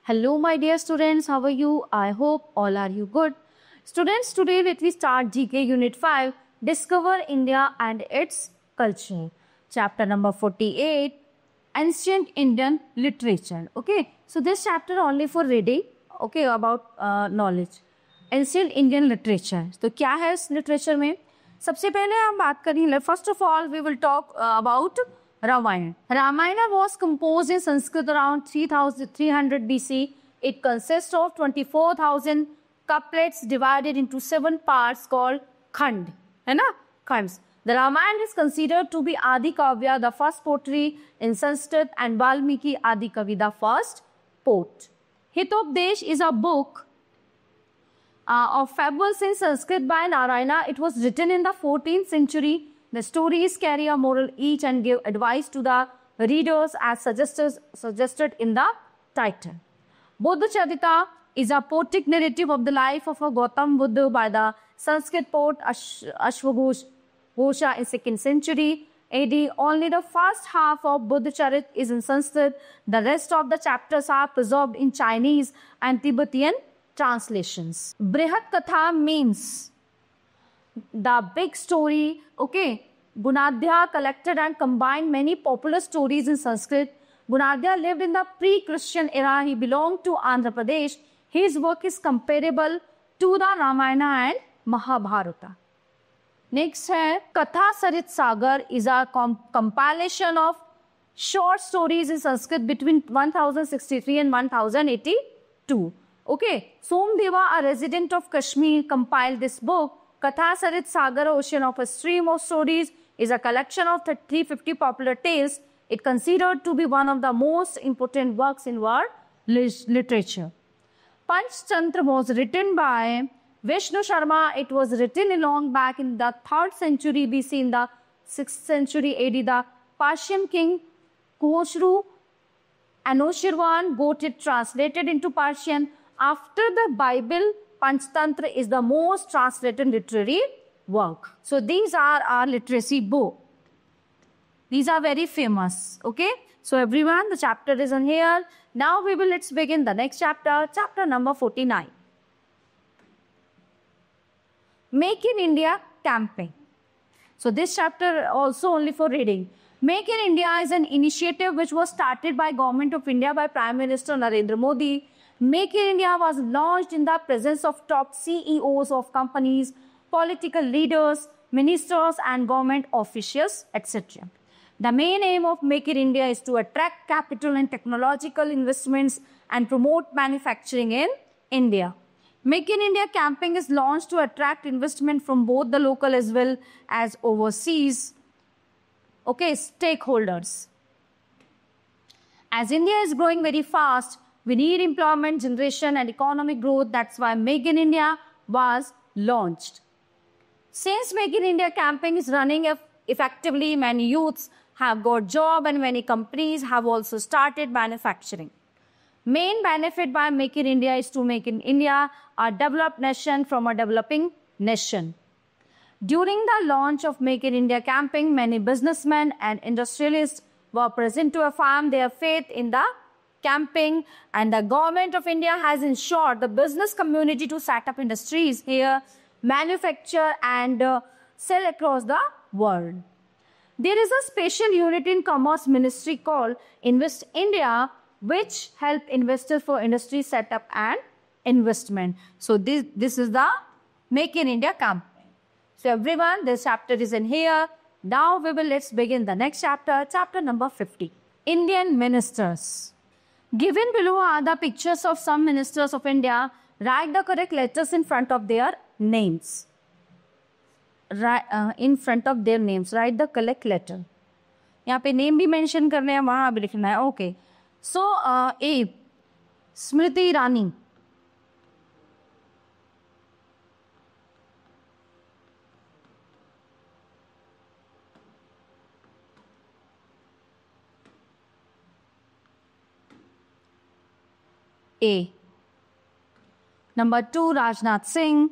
Hello, my dear students. How are you? I hope all are you good. Students, today let me start GK Unit 5, Discover India and its Culture. Chapter number 48, Ancient Indian Literature. Okay, so this chapter only for reading, okay, about knowledge. Ancient Indian Literature. तो क्या है इस literature में? सबसे पहले हम बात करेंगे. First of all, we will talk about Ramayana. Ramayana was composed in Sanskrit around 3300 BC. It consists of 24,000 couplets divided into 7 parts called Khand. है ना? Khands. The Ramayana is considered to be Adi Kavya, the first poetry in Sanskrit, and Valmiki Adi Kavi, the first poet. Hitopdesh is a book of fables in Sanskrit by Narayana. It was written in the 14th century. The stories carry a moral each and give advice to the readers as suggested in the title. Buddha Charita is a poetic narrative of the life of a Gautam Buddha by the Sanskrit poet Ashwaghosh in 2nd century AD. Only the first half of Buddha Charit is in Sanskrit. The rest of the chapters are preserved in Chinese and Tibetan translations. Brihat Katha means the big story. Okay, Gunadhya collected and combined many popular stories in Sanskrit. Gunadhya lived in the pre-Christian era. He belonged to Andhra Pradesh. His work is comparable to the Ramayana and Mahabharata. Next है Katha Sarit Sagar is a compilation of short stories in Sanskrit between 1063 and 1082. Okay, Somdeva, a resident of Kashmir, compiled this book. Katha Sarit Sagar, Ocean of a Stream of Stories, is a collection of 350 popular tales. It considered to be one of the most important works in world literature. Panchtantra was written by Vishnu Sharma. It was written long back in the 3rd century BC. In the 6th century AD, the Persian king Khosrow Anushirwan got it translated into Persian. After the Bible, Panchtantra is the most translated literary work. So these are our literacy book. These are very famous. Okay. So everyone, the chapter is on here. Now let's begin the next chapter. Chapter number 49. Make in India campaign. So this chapter also only for reading. Make in India is an initiative which was started by Government of India by Prime Minister Narendra Modi. Make in India was launched in the presence of top CEOs of companies, political leaders, ministers and government officials, etc. The main aim of Make in India is to attract capital and technological investments and promote manufacturing in India. Make in India campaign is launched to attract investment from both the local as well as overseas stakeholders. As India is growing very fast, we need employment generation and economic growth. That's why Make in India was launched. Since Make in India campaign is running effectively, many youths have got job and many companies have also started manufacturing. Main benefit by Make in India is to make in India a developed nation from a developing nation. During the launch of Make in India campaign, many businessmen and industrialists were present to affirm their faith in the campaign, and the Government of India has ensured the business community to set up industries here, manufacture and sell across the world. There is a special unit in Commerce Ministry called Invest India, which help investors for industry setup and investment. So this is the Make in India campaign. So everyone, this chapter is in here. Now let's begin the next chapter, chapter number 50. Indian ministers. Given below are the pictures of some ministers of India. Write the correct letters in front of their names. In front of their names, write the correct letter. यहाँ पे name भी mention करने हैं, वहाँ भी लिखना है. Okay. So A Smriti Irani. A. Number 2, Rajnath Singh.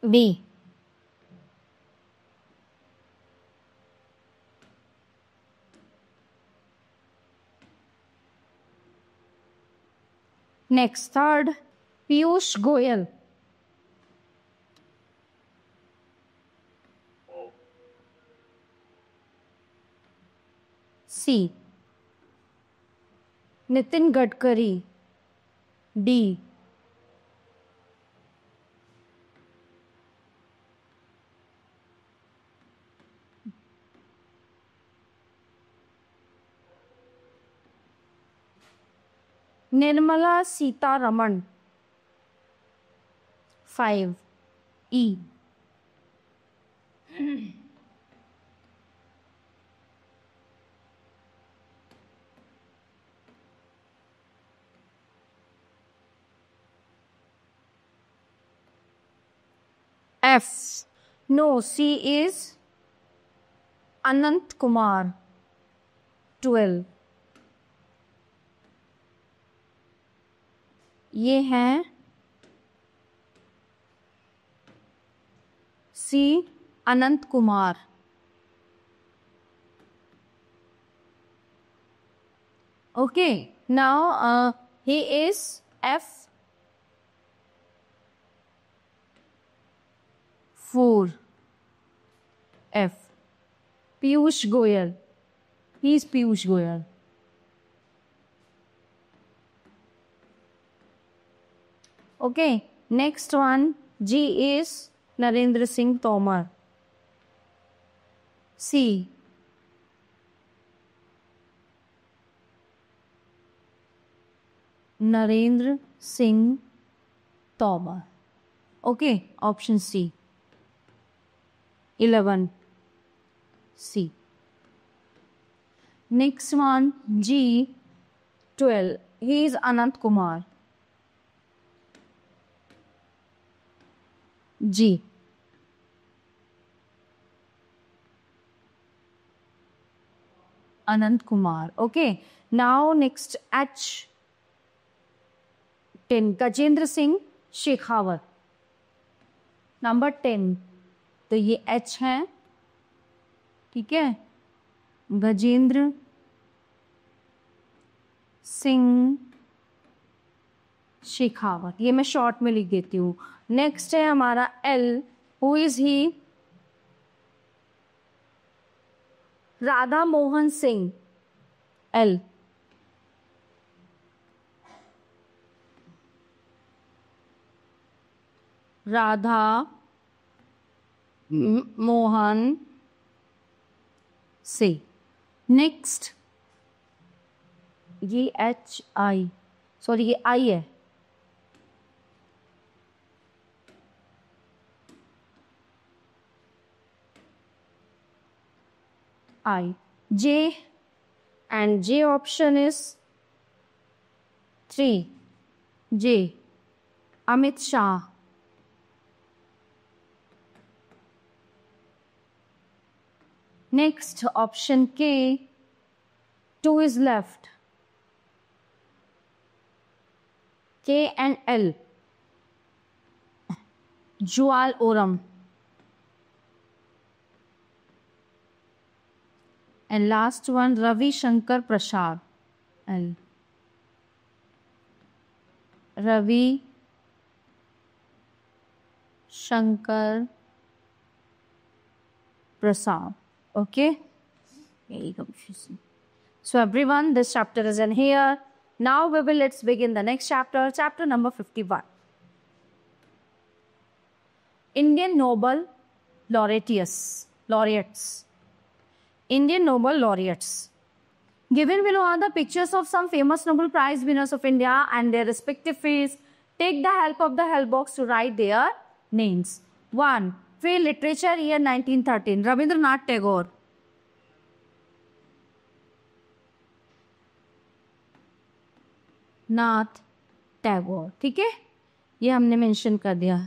B. Next, third, Piyush Goyal. C. Nitin Gadkari. D. Nirmala Sitharaman. 5. E. F. No, C is Anant Kumar. 12. ये हैं C. Anant Kumar. Okay, now he is F. 4. F. Piyush Goyal. He is Piyush Goyal. Okay, next one, G is Narendra Singh Tomar. C. Narendra Singh Tomar. Okay, option C. 11. C. Next one, G. 12. He is Anant Kumar. G. Anant Kumar. Okay. Now next H. 10. Gajendra Singh Shekhawat. Number 10. तो ये H है, ठीक है. गजेंद्र सिंह शेखावत, ये मैं short में लिख देती हूँ. नेक्स्ट है हमारा L. Who is he? Radha Mohan Singh. L. Radha Mohan Singh. Next ये HI, सॉरी ये I है. I. J, and J option is 3. J. Amit Shah. Next option K. 2 is left. K and L. Jual Oram. And last one, Ravi Shankar Prasad. L. Ravi Shankar Prasad. Okay? Very confusing. So everyone, this chapter is in here. Now let's begin the next chapter, chapter number 51. Indian Nobel Laureates. Indian Nobel Laureates. Given below are the pictures of some famous Nobel Prize winners of India and their respective fields. Take the help of the help box to write their names. 1. Field Literature, year 1913. Rabindranath Tagore. Nath Tagore. ठीक है, ये हमने mention कर दिया.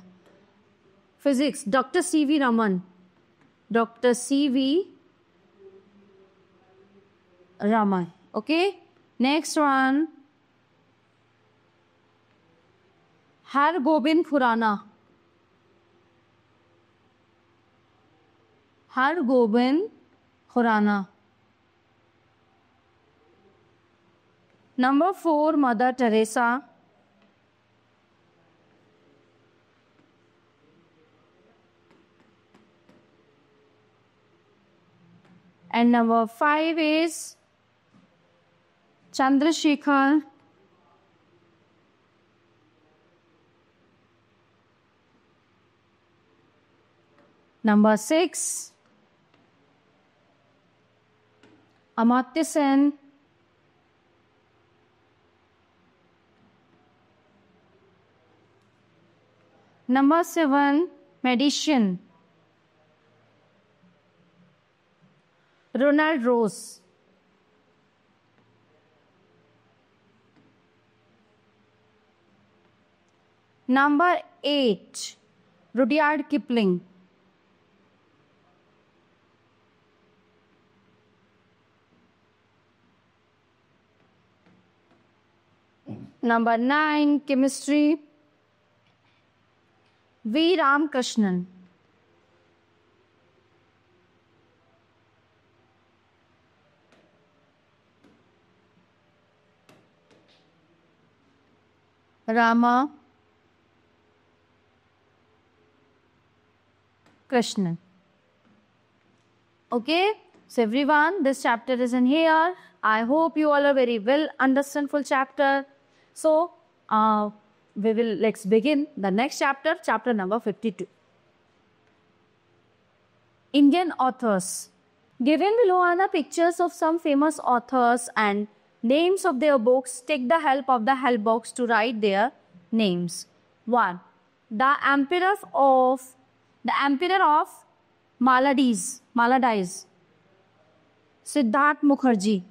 Physics, doctor CV Raman. Doctor CV Raman. Okay, next one, Har Gobind Khurana. Hargobind Khurana. Number 4, Mother Teresa. And number 5 is Chandrasekhar. Number 6, Amartya Sen. Number 7, Medician, Ronald Rose. Number 8, Rudyard Kipling. Number 9, Chemistry, V. Ramakrishnan. Rama Krishnan. Okay, so everyone, this chapter is in here. I hope you all are very well understand full chapter. So let's begin the next chapter, chapter number 52. Indian authors. Given below are the pictures of some famous authors and names of their books. Take the help of the help box to write their names. 1. The Emperor of Maldives, Siddharth Mukherjee.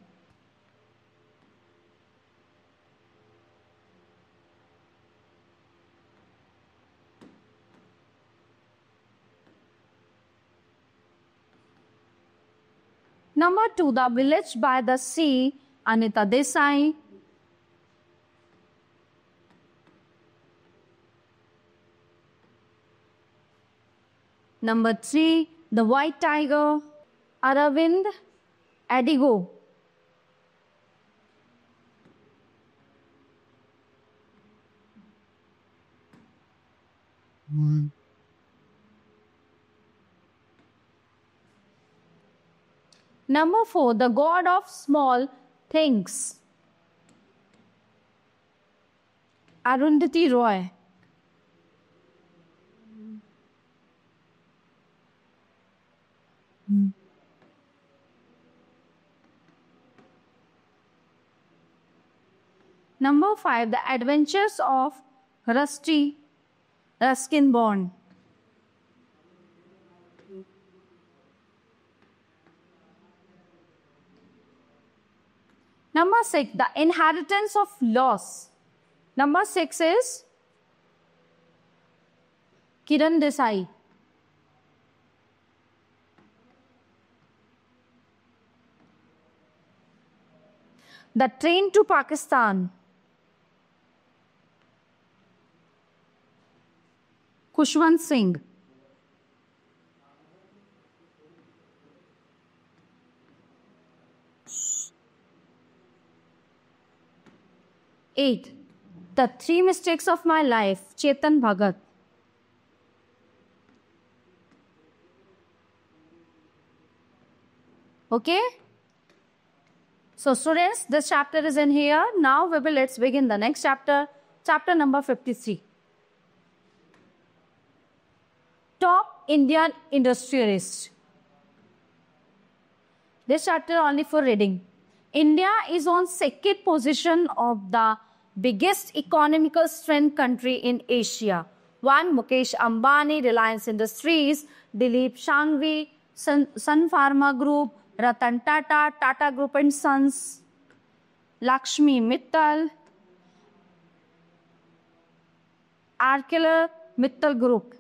Number 2, The Village by the Sea, Anita Desai. Number 3, The White Tiger, Aravind Adigo. Number 4, The God of Small Things, Arundhati Roy. Number 5, The Adventures of Ruskin Bond. Number 6, The Inheritance of Loss. Number 6 is Kiran Desai. The Train to Pakistan, Khushwant Singh. Eight, The Three Mistakes of My Life, Chetan Bhagat. Okay? So students, this chapter is in here. Now let's begin the next chapter, chapter number 53. Top Indian industrialists. This chapter only for reading. India is on second position of the biggest economical strength country in Asia. 1. Mukesh Ambani, Reliance Industries, Dilip Shangvi, Sun Pharma Group, Ratan Tata, Tata Group and Sons, Lakshmi Mittal, Arkela Mittal Group,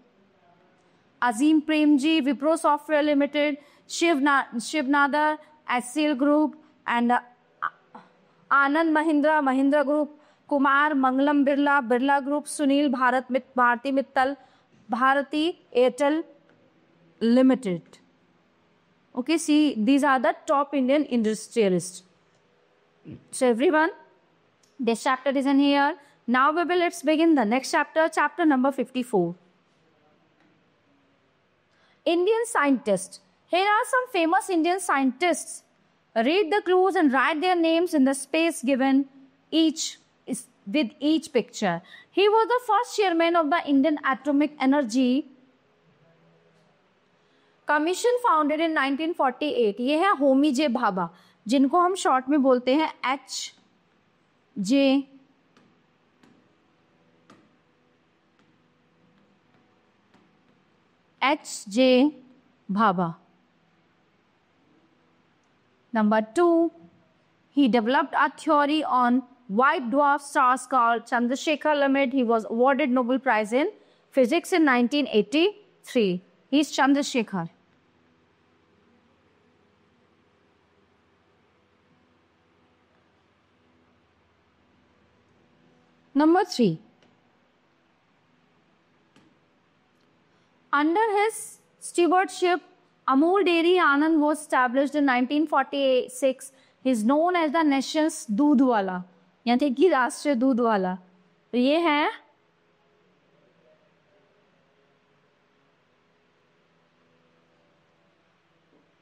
Azim Premji, Wipro Software Limited, Shiv Nadar, HCL Group, and Anand Mahindra Group, Kumar Mangalam Birla Group, Sunil Bharati Mittal, Bharati Airtel Limited. Okay, see, these are the top Indian industrialists. So everyone, this chapter is in here. Now let's begin the next chapter, chapter number 54. Indian scientists. Here are some famous Indian scientists. Read the clues and write their names in the space given with each picture. He was the first chairman of the Indian Atomic Energy Commission founded in 1948. ये है होमी जे भाभा, जिनको हम short में बोलते हैं H.J. Bhabha. Number 2, he developed a theory on white dwarf stars called Chandrasekhar limit. He was awarded Nobel Prize in Physics in 1983. He is Chandrasekhar. Number 3, under his stewardship, Amul Dairy Anand was established in 1946. He is known as the nation's दूधवाला, यानी कि राष्ट्रीय दूधवाला. तो ये है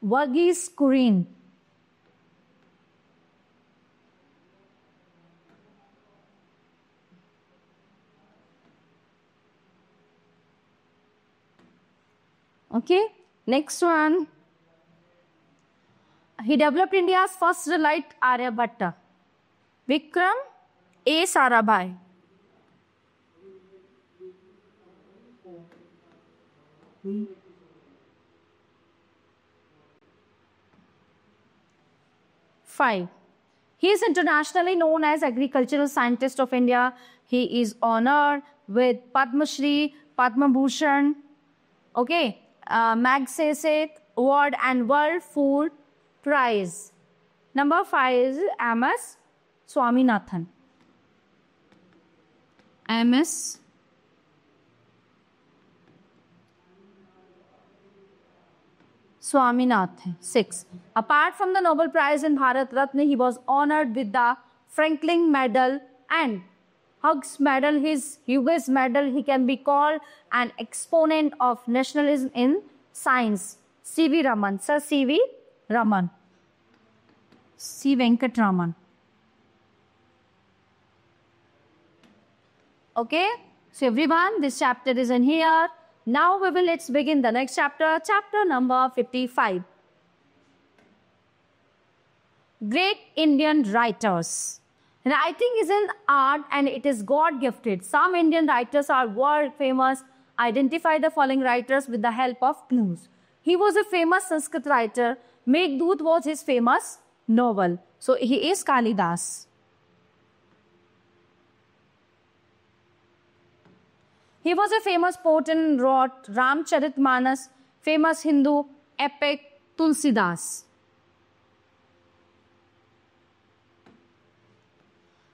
Varghese Kurien. Okay, next one. He developed India's first light Aryabhatta. Vikram A. Sarabhai. Five. He is internationally known as Agricultural Scientist of India. He is honored with Padma Shri, Padma Bhushan, okay, Magsaysay Award and World Food Prize. Number 5 is M.S. Swaminathan. M.S. Swaminathan. 6. Apart from the Nobel Prize in Bharat Ratna, he was honored with the Franklin Medal and Hughes Medal. His Hughes Medal, he can be called an exponent of nationalism in science. C.V. Raman. Sir, C.V. Raman. C. Venkat Raman. Okay, so everyone, this chapter is in here. Now let's begin the next chapter, chapter number 55. Great Indian writers. Writing is an art and it is God-gifted. Some Indian writers are world famous. Identify the following writers with the help of clues. He was a famous Sanskrit writer. Meghdoot was his famous novel. So he is Kalidas. He was a famous poet and wrote Ramcharitmanas, famous Hindu epic Tulsidas.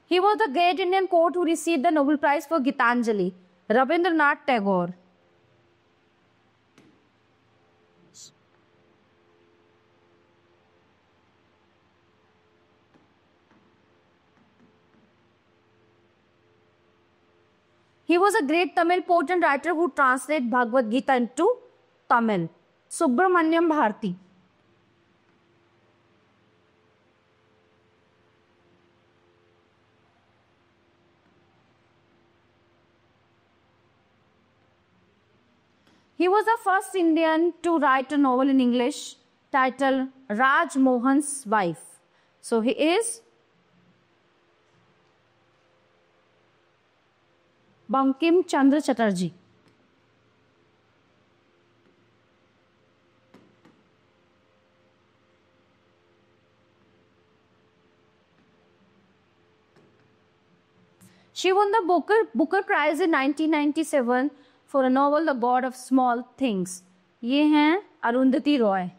He was the great Indian poet who received the Nobel Prize for Gitanjali, Rabindranath Tagore. He was a great Tamil poet and writer who translated Bhagavad Gita into Tamil. Subramanyam Bharati. He was the first Indian to write a novel in English titled Raj Mohan's Wife. So he is Bankim Chandra Chatterjee. She won the Booker Prize in 1997 for a novel, The God of Small Things. ये हैं Arundhati Roy.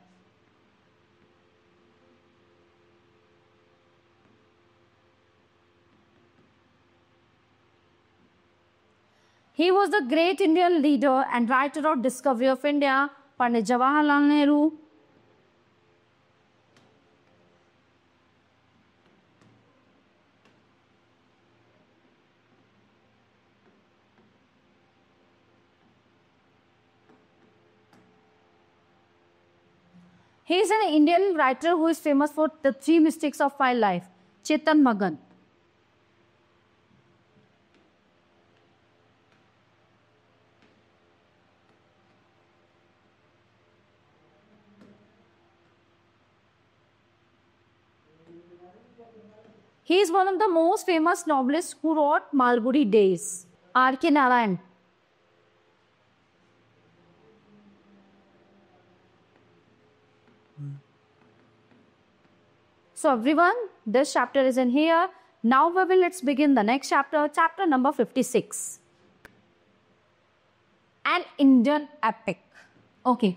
He was the great Indian leader and writer of Discovery of India, Pandit Jawaharlal Nehru. He is an Indian writer who is famous for the 3 mistakes of my life. Chetan Magan. He is one of the most famous novelists who wrote Malgudi Days. R.K. Narayan. So everyone, this chapter is in here. Now let's begin the next chapter, chapter number 56. An Indian epic. Okay.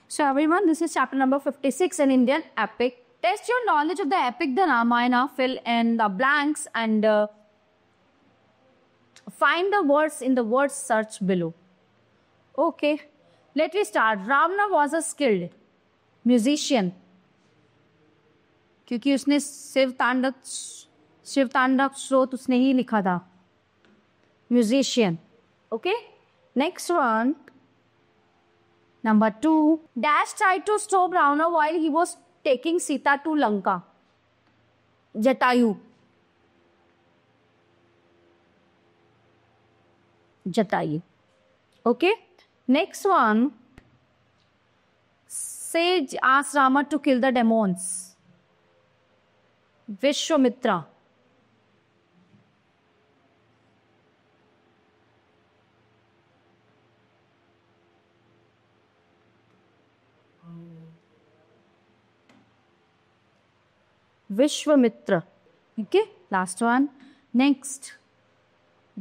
So everyone, this is chapter number 56, an Indian epic. Test your knowledge of the epic, the Ramayana, fill in the blanks and find the words in the word search below. Okay, let me start. Ravana was a skilled musician. क्योंकि उसने शिव तांडव स्रोत उसने ही लिखा था. Musician. Okay. Next one. Number 2. Dash tried to stop Ravana while he was taking Sita to Lanka. Jatayu. Okay. Next one. Sage asked Rama to kill the demons. Vishwamitra. Vishwamitra. Okay, last one. Next.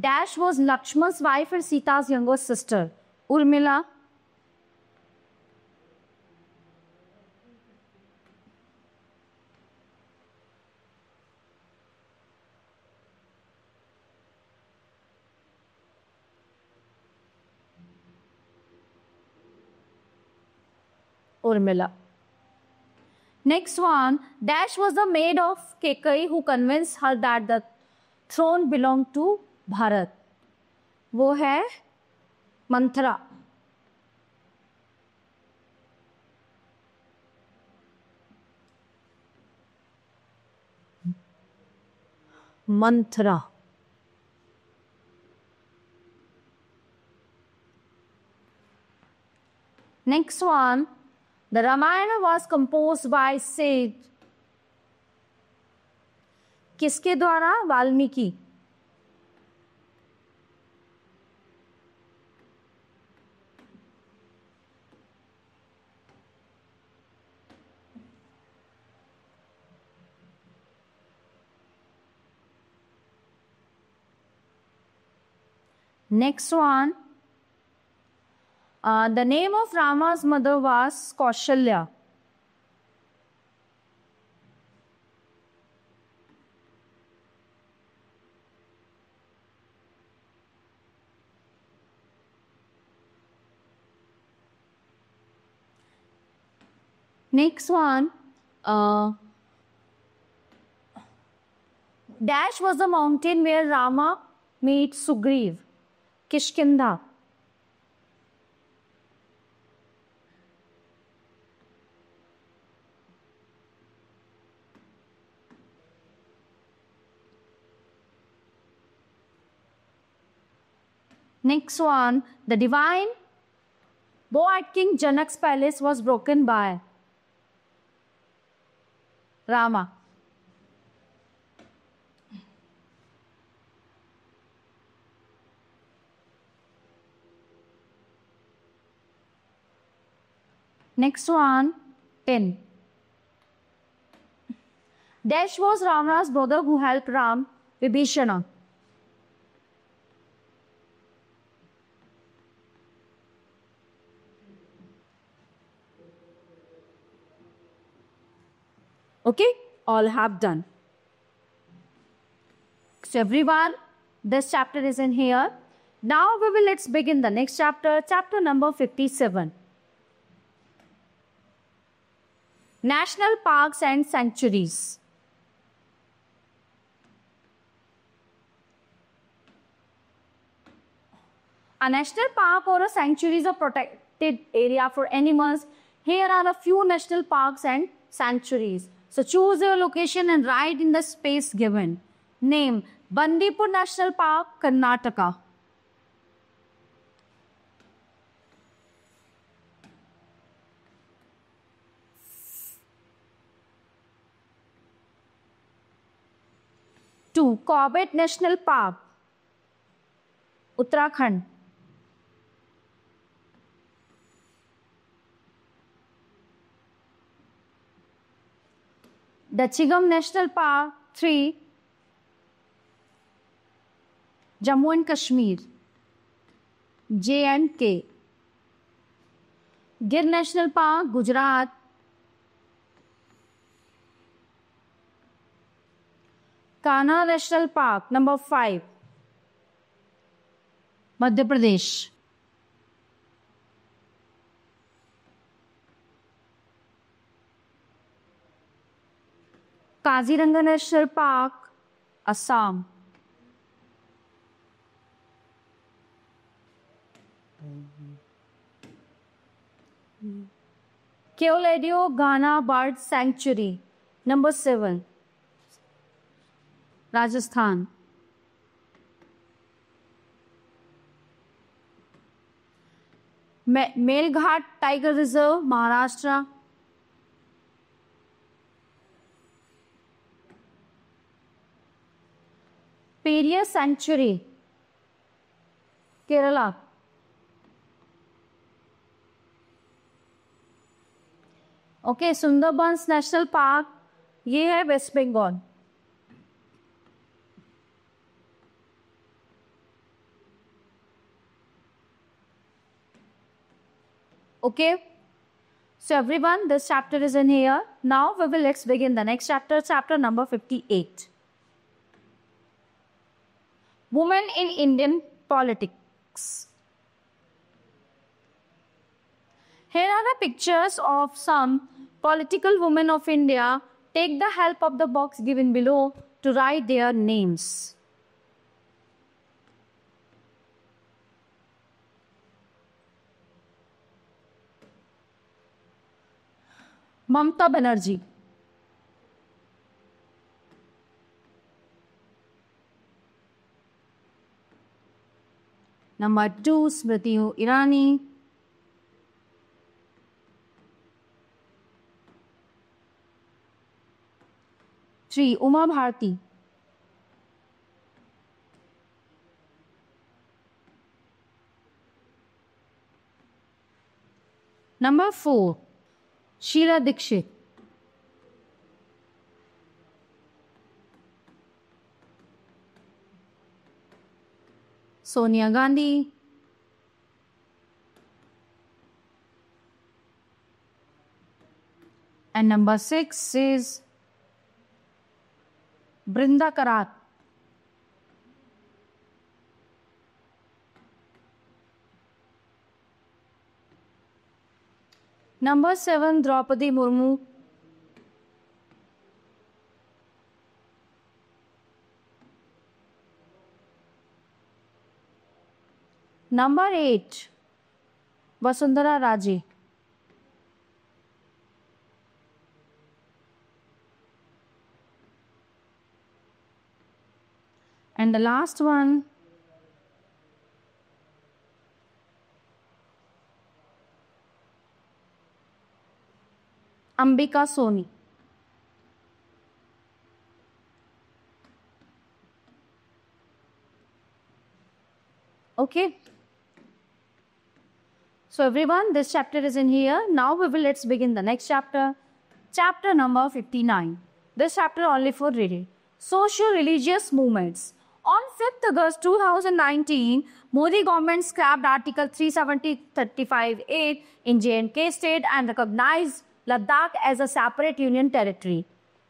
Dash was Lakshman's wife and Sita's younger sister. Urmila. Urmila. Next one, Dash was the maid of Kekai who convinced her that the throne belonged to Bharat. वो है Manthara. Manthara. Next one, the Ramayana was composed by Sage. किसके द्वारा? Valmiki. Next one, the name of Rama's mother was Kaushalya. Next one, Dash was the mountain where Rama meets Sugriv. Kishkinda. Next one, the divine bow at King Janak's palace was broken by Rama. Next one, 10. Dash was Ravana's brother who helped Ram, Vibhishana. Okay, all have done. So everyone, this chapter is in here. Now let's begin the next chapter, chapter number 57. National parks and sanctuaries. A national park or a sanctuary is a protected area for animals Here are a few national parks and sanctuaries. So choose your location and write in the space given. Name: Bandipur National Park, Karnataka. Two, Corbett National Park, Uttarakhand. Dachigam National Park, 3, Jammu and Kashmir, J&K. Gir National Park, Gujarat. Kanha National Park, number 5, Madhya Pradesh. Kaziranga National Park, Assam. Keoladeo Ghana Bird Sanctuary, number 7, Rajasthan. Melghat Tiger Reserve, Maharashtra. Periyar Sanctuary, Kerala. Okay, Sundarbans National Park, ये है West Bengal. Okay, so everyone, this chapter is in here. Now let's begin the next chapter, chapter number 58. Women in Indian politics. Here are the pictures of some political women of India. Take the help of the box given below to write their names. Mamata Banerjee. Number 2, Smriti Irani. Three, Uma Bharti. Number 4, Sheila Dikshit. Sonia Gandhi. And number 6 is Brinda Karat. Number 7, Draupadi Murmu. Number 8, Vasundhara Raje. And the last one, Ambika Soni. Okay. So everyone, this chapter is in here. Now let's begin the next chapter. Chapter number 59. This chapter only for reading. Socio-religious movements. On 5th August 2019, Modi government scrapped Article 370-35(8) in J&K state and recognized Ladakh as a separate union territory.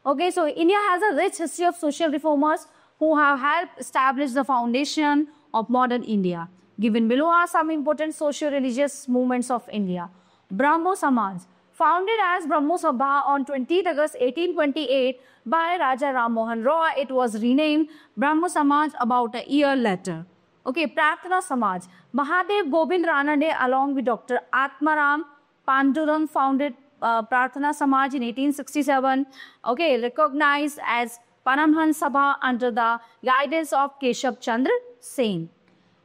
Okay, so India has a rich history of social reformers who have helped establish the foundation of modern India. Given below are some important socio-religious movements of India. Brahmo Samaj. Founded as Brahmo Sabha on 20th August 1828 by Raja Ram Mohan Roy, it was renamed Brahmo Samaj about a year later. Okay, Prarthana Samaj. Mahadev Govind Ranade along with Dr. Atmaram Pandurang founded Prarthana Samaj in 1867. Okay, recognized as Paramhans Sabha under the guidance of Keshav Chandra Sen.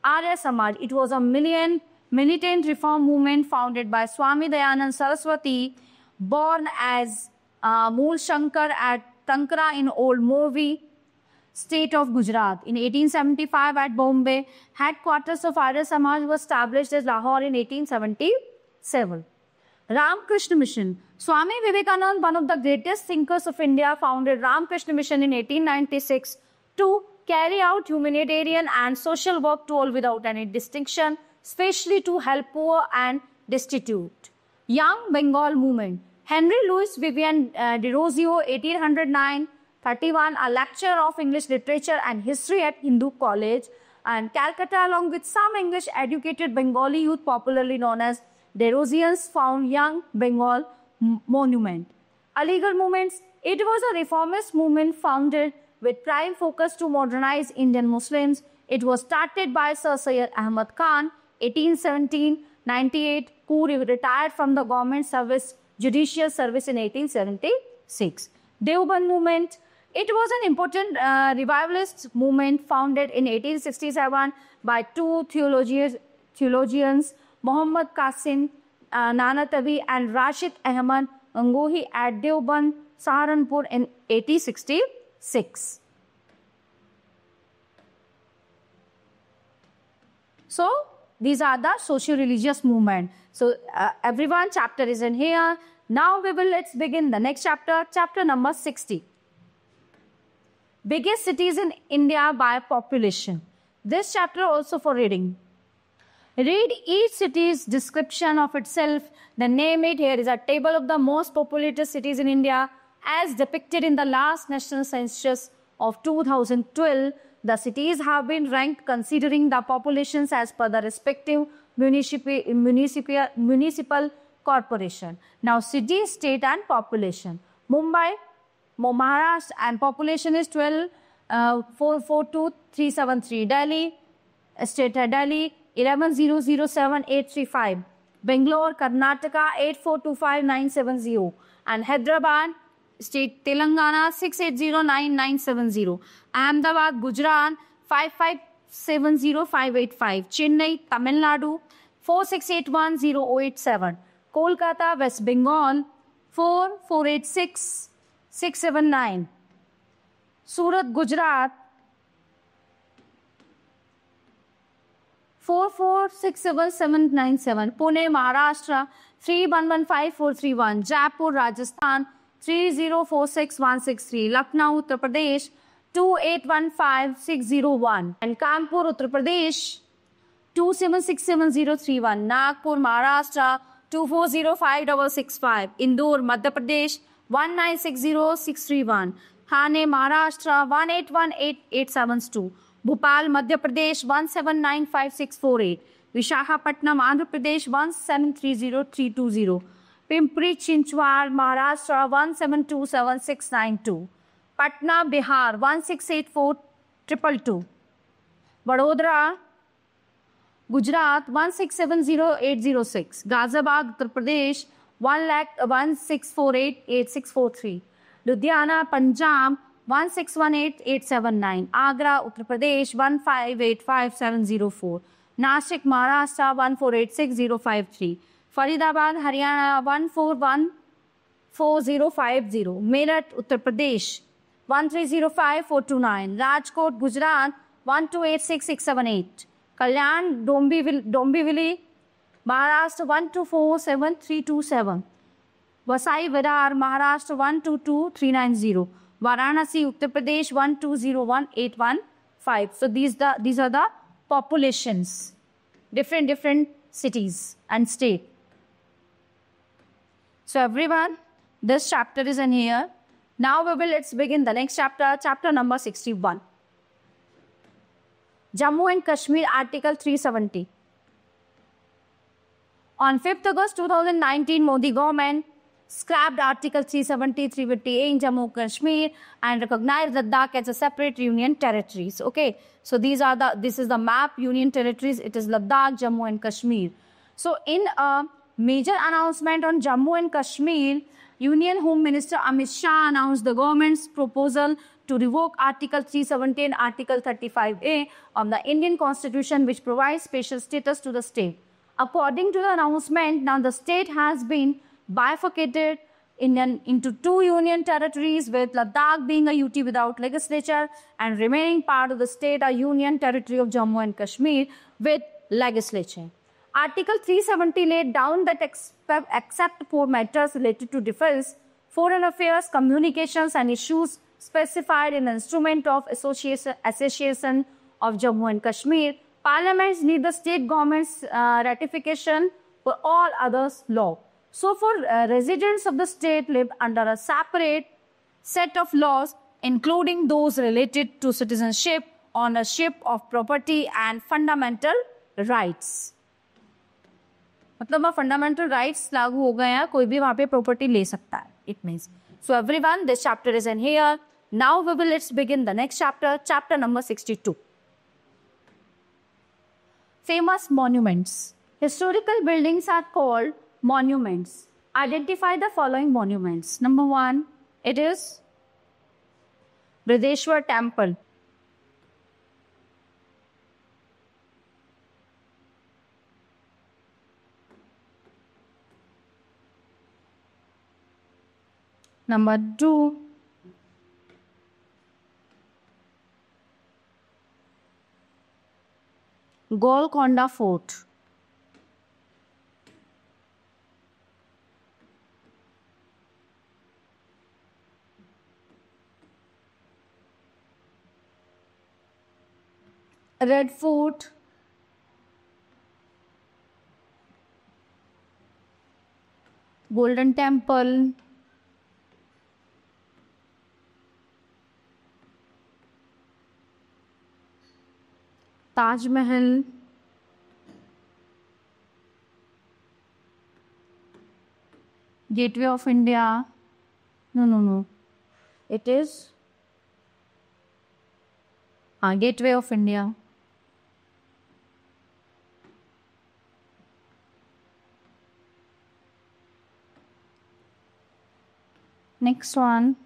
Arya Samaj, it was a militant reform movement founded by Swami Dayanand Saraswati, born as Mool Shankar at Tankra in Old Morvi, state of Gujarat. In 1875 at Bombay, headquarters of Arya Samaj was established as Lahore in 1877. Ramakrishna Mission. Swami Vivekananda, one of the greatest thinkers of India, founded Ramakrishna Mission in 1896 to carry out humanitarian and social work to all without any distinction, especially to help poor and destitute. Young Bengal Movement. Henry Louis Vivian de Rosio, 1809-31, a lecturer of English literature and history at Hindu College and Calcutta, along with some English-educated Bengali youth popularly known as Derosians, found Young Bengal Monument. Aligarh Movements. It was a reformist movement founded with prime focus to modernize Indian Muslims. It was started by Sir Syed Ahmad Khan, 1817-98, who retired from the government service, judicial service in 1876. Deoband Movement. It was an important revivalist movement founded in 1867 by two theologians, Muhammad Qasim Nanatavi and Rashid Ahmad Gangohi at Deoband, Saharanpur in 1866. So, these are the socio-religious movement. So, everyone, chapter is in here. Now, let's begin the next chapter, chapter number 60. Biggest cities in India by population. This chapter also for reading. Read each city's description of itself, then name it. Here is a table of the most populated cities in India as depicted in the last national census of 2012. The cities have been ranked considering the populations as per the respective municipal corporation. Now, city, state and population. Mumbai, Maharashtra, and population is 12,442,373. Delhi, state Delhi, 11,007,835. Bangalore, Karnataka, 8425,970. And Hyderabad, state Telangana, 6809970. Ahmedabad, Gujarat, 5570585. Chennai, Tamil Nadu, 4681087. Kolkata, West Bengal, 4486679. Surat, Gujarat, 4467797. Pune, Maharashtra, 3115431. Jaipur, Rajasthan, 3046163. Lucknow, Uttar Pradesh, 2815601. And Kanpur, Uttar Pradesh, 2767031. Nagpur, Maharashtra, 2405665. Indore, Madhya Pradesh, 1960631. Thane, Maharashtra, 1818872. Bhopal, Madhya Pradesh, 1795648. Visakhapatnam, Andhra Pradesh, 1730320. Pimpri Chinchwad, Maharashtra, 1727692. Patna, Bihar, 1684222. Vadodara, Gujarat, 1670806. Ghaziabad, Uttar Pradesh, 1,16488643. Ludhiana, Punjab, 1618879. Agra, Uttar Pradesh, 1585704. Nashik, Maharashtra, 1486053. Faridabad, Haryana, 1414050. Meerut, Uttar Pradesh, 1305429. Rajkot, Gujarat, 1286678. Kalyan, Dombivli, Maharashtra, 1247327. Vasai Virar, Maharashtra, 122390. Varanasi, Uttar Pradesh, 1201815. So these are the populations, different cities and state. So everyone, this chapter is in here. Now let's begin the next chapter, chapter number 61. Jammu and Kashmir, Article 370. On 5th August 2019, Modi government scrapped Article 370-350A in Jammu and Kashmir and recognized Ladakh as a separate union territories. Okay, so this is the map, union territories. It is Ladakh, Jammu and Kashmir. So in major announcement on Jammu and Kashmir, Union Home Minister Amit Shah announced the government's proposal to revoke Article 370 and Article 35A of the Indian Constitution, which provides special status to the state. According to the announcement, now the state has been bifurcated into two union territories, with Ladakh being a UT without legislature and remaining part of the state a union territory of Jammu and Kashmir with legislature. Article 370 laid down that except for matters related to defense, foreign affairs, communications and issues specified in the Instrument of Association of Jammu and Kashmir, parliaments need the state government's ratification for all others law. So for residents of the state live under a separate set of laws, including those related to citizenship, ownership of property and fundamental rights. मतलब fundamental rights लागू हो गए हैं, कोई भी वहां पे property ले सकता है. It means so everyone, this chapter is in here. Now we will let's begin the next chapter, chapter number 62. Famous monuments. Historical buildings are called monuments. Identify the following monuments. Number 1, it is Brideshwar Temple. Number 2, Golconda Fort. Red Fort. Golden Temple. Taj Mahal. Gateway of India. No. It is Gateway of India. Next one,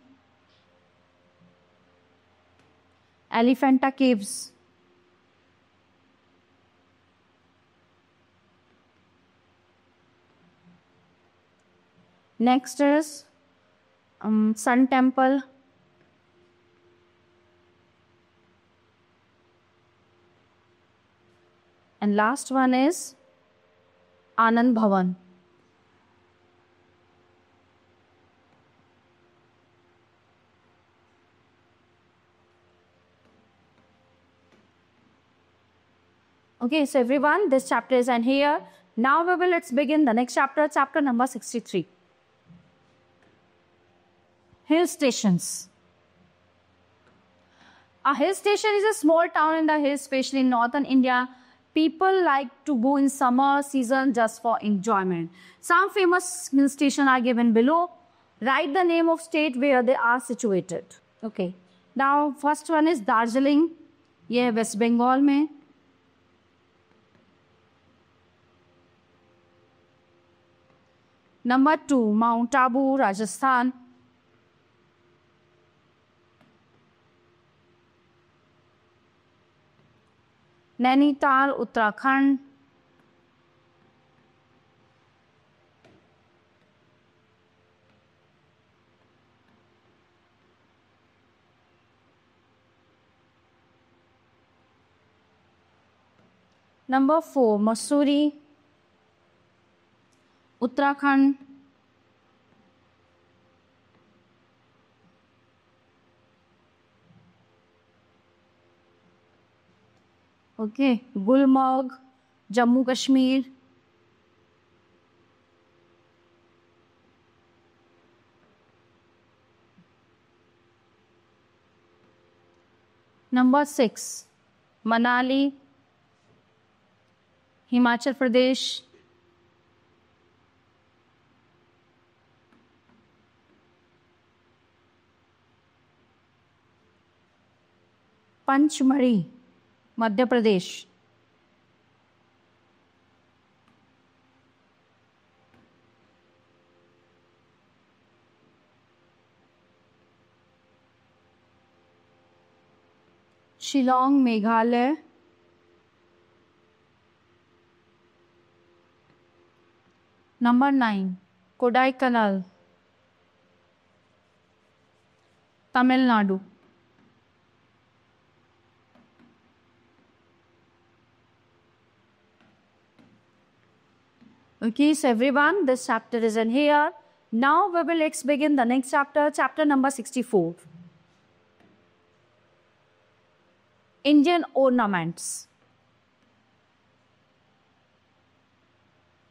Elephanta Caves. Next is Sun Temple. And last one is Anand Bhavan. Okay, so everyone, this chapter is in here. Now let's begin the next chapter, chapter number 63. Hill stations. A hill station is a small town in the hills, especially in northern India. People like to go in summer season just for enjoyment. Some famous hill stations are given below. Write the name of state where they are situated. Okay. Now, first one is Darjeeling. ये West Bengal में. Number 2, Mount Abu, Rajasthan. Nainital, Uttarakhand. Number 4, Mussoorie, Uttarakhand. Okay, Gulmarg, Jammu Kashmir. Number 6, Manali, Himachal Pradesh. Panchmari, Madhya Pradesh. Shillong Meghalaya, number 9 Kodaikanal, Tamil Nadu. Okay, so everyone, this chapter is in here. Now we will let's begin the next chapter, chapter number 64. Indian ornaments.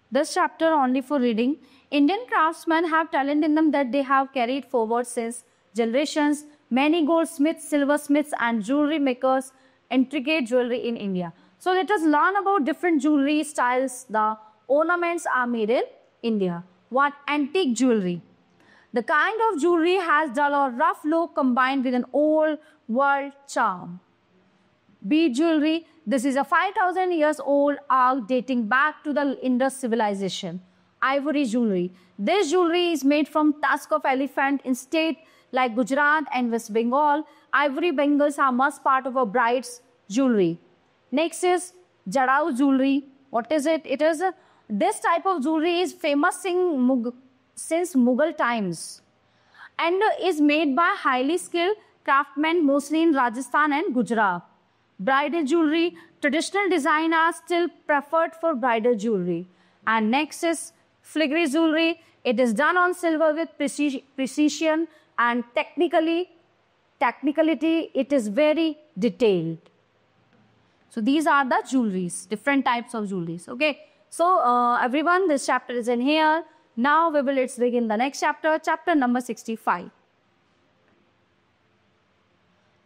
This chapter only for reading. Indian craftsmen have talent in them that they have carried forward since generations. Many goldsmiths, silversmiths and jewelry makers intricate jewelry in India. So let us learn about different jewelry styles. The ornaments are made in India. What? Antique jewelry. The kind of jewelry has dull or rough look combined with an old world charm. Bead jewelry. This is a 5,000 years old art dating back to the Indus civilization. Ivory jewelry. This jewelry is made from tusk of elephant in state like Gujarat and West Bengal. Ivory bangles are must part of a bride's jewelry. Next is Jarau jewelry. What is it? This type of jewelry is famous since Mughal times and is made by highly skilled craftsmen mostly in Rajasthan and Gujarat. Bridal jewelry, traditional design are still preferred for bridal jewelry. And next is filigree jewelry. It is done on silver with precision and technicality. It is very detailed. So these are the jewelries, different types of jewelries. Okay. So everyone, this chapter is in here. Now let's begin the next chapter, chapter number 65.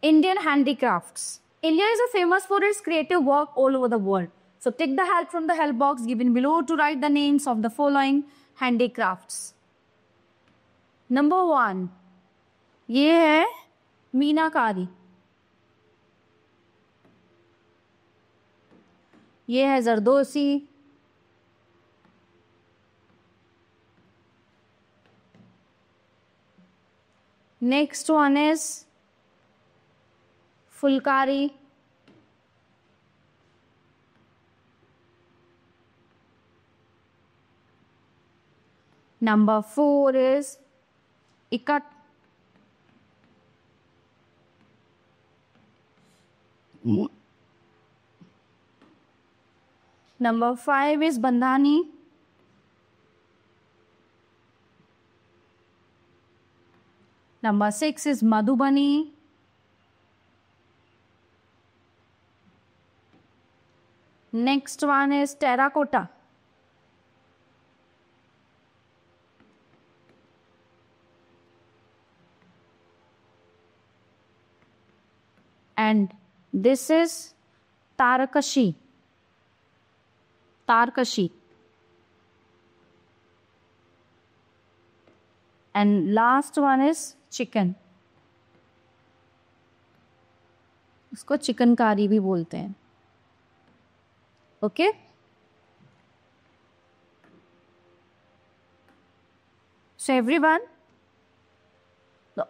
Indian handicrafts. India is famous for its creative work all over the world. So take the help from the help box given below to write the names of the following handicrafts. Number 1. ये है मीनाकारी. ये है zardozi. Next one is Fulkari. Number 4 is Ikat. Number 5 is Bandhani. Number 6 is Madhubani. Next one is terracotta. And this is Tarkashi. And last one is chicken. इसको चिकनकारी भी बोलते हैं. Okay? So everyone,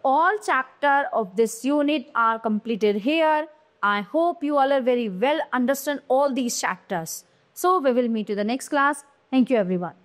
all chapter of this unit are completed here. I hope you all are very well understand all these chapters. So we will meet you the next class. Thank you everyone.